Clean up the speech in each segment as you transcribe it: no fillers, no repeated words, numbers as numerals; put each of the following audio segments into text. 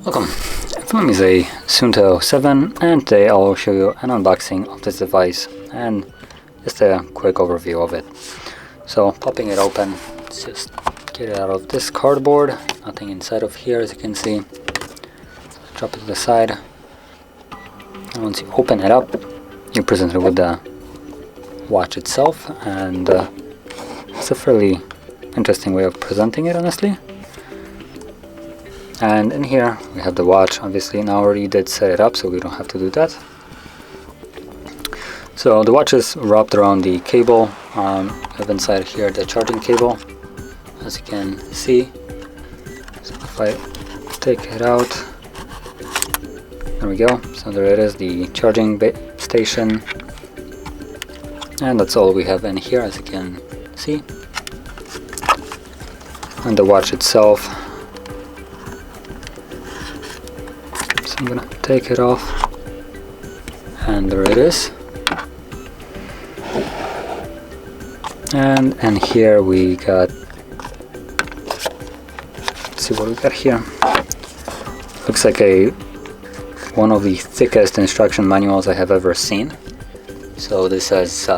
Welcome, my name is a Suunto 7 and today I'll show you an unboxing of this device and just a quick overview of it. So popping it open, let's just get it out of this cardboard, nothing inside of here as you can see. Drop it to the side, and once you open it up you're presented with the watch itself, and it's a fairly interesting way of presenting it honestly. And in here we have the watch, obviously, and I already did set it up so we don't have to do that. So the watch is wrapped around the cable. We have inside here the charging cable, as you can see. So if I take it out, there we go. So there it is, the charging station. And that's all we have in here, as you can see. And the watch itself. So I'm gonna take it off, and there it is. And here we got, let's see what we got here. Looks like one of the thickest instruction manuals I have ever seen. So this has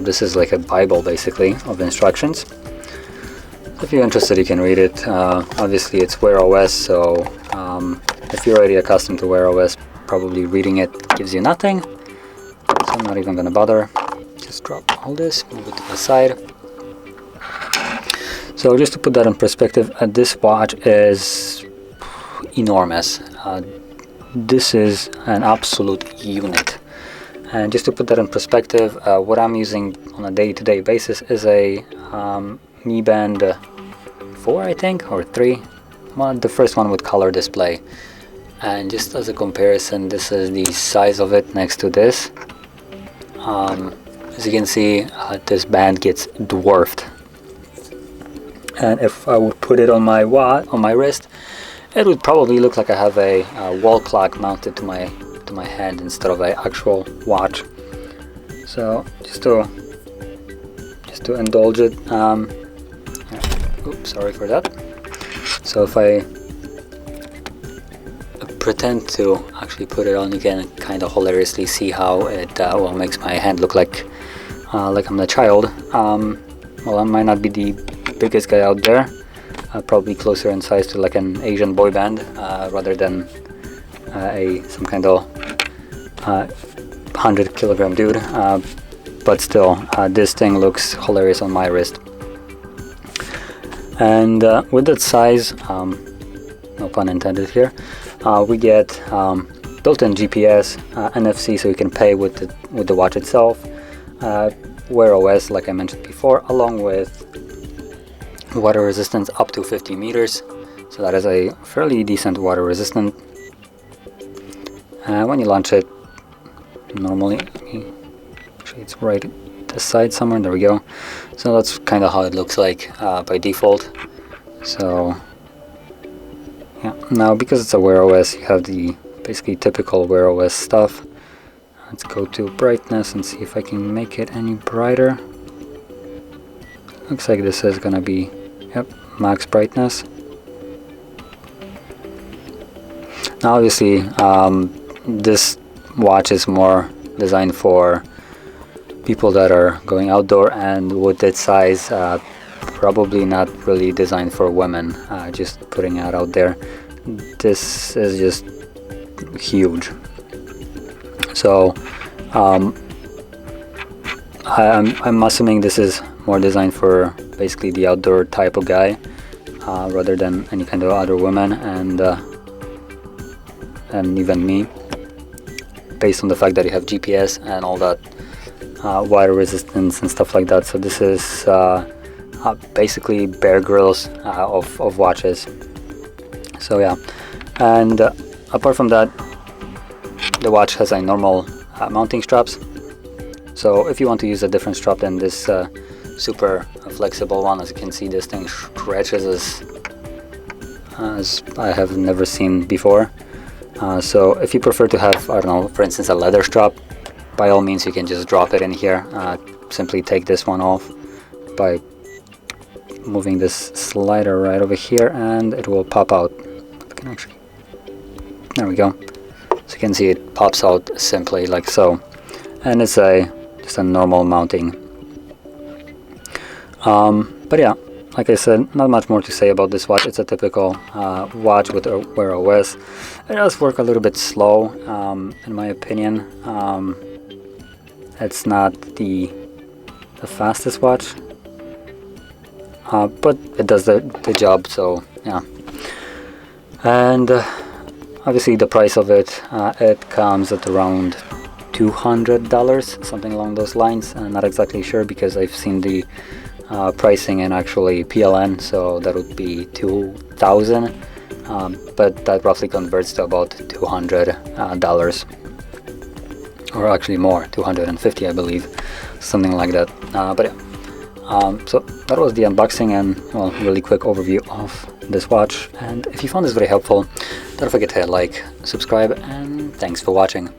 this is like a Bible basically of instructions. If you're interested you can read it. Obviously it's Wear OS, so if you're already accustomed to Wear OS, probably reading it gives you nothing. So I'm not even gonna bother. Just drop all this, move it to the side. So just to put that in perspective, this watch is enormous. This is an absolute unit. And just to put that in perspective, what I'm using on a day-to-day basis is a Mi Band 4, I think, or 3. The first one with color display. And just as a comparison, this is the size of it next to this. As you can see, this band gets dwarfed. And if I would put it on my wrist, it would probably look like I have a wall clock mounted to my hand instead of an actual watch. So just to indulge it, oops, sorry for that. So if I pretend to actually put it on, you can kind of hilariously see how it makes my hand look like I'm the child. Well, I might not be the biggest guy out there, probably closer in size to like an Asian boy band rather than some kind of 100-kilogram dude, but still this thing looks hilarious on my wrist. And with that size, no pun intended here, we get built-in GPS, NFC, so you can pay with the watch itself, Wear OS like I mentioned before, along with water resistance up to 50 meters, so that is a fairly decent water resistant. When you launch it, normally, actually it's right this side somewhere, there we go. So that's kind of how it looks like by default. So yeah, now because it's a Wear OS, you have the basically typical Wear OS stuff. Let's go to brightness and see if I can make it any brighter. Looks like this is gonna be, yep, max brightness. Now obviously this watch is more designed for people that are going outdoor, and with its size, probably not really designed for women. Just putting it out there. This is just huge. So I'm assuming this is more designed for basically the outdoor type of guy, rather than any kind of other women, and even me, based on the fact that you have GPS and all that water resistance and stuff like that. So this is basically Bear Grylls of watches. So yeah, and apart from that, the watch has a normal mounting straps. So if you want to use a different strap than this super flexible one, as you can see, this thing stretches as I have never seen before. So if you prefer to have, I don't know, for instance, a leather strap, by all means you can just drop it in here, simply take this one off by moving this slider right over here, and it will pop out. I can actually, there we go. So you can see it pops out simply like so, and it's just a normal mounting. But yeah, like I said, not much more to say about this watch. It's a typical watch with Wear OS. It does work a little bit slow, in my opinion. It's not the fastest watch, but it does the job. So yeah, and obviously the price of it, it comes at around $200, something along those lines. I'm not exactly sure because I've seen the pricing in actually PLN, so that would be 2,000, but that roughly converts to about $200, or actually more, 250 I believe, something like that. But yeah, so that was the unboxing and, well, really quick overview of this watch. And if you found this very helpful, don't forget to hit like, subscribe, and thanks for watching.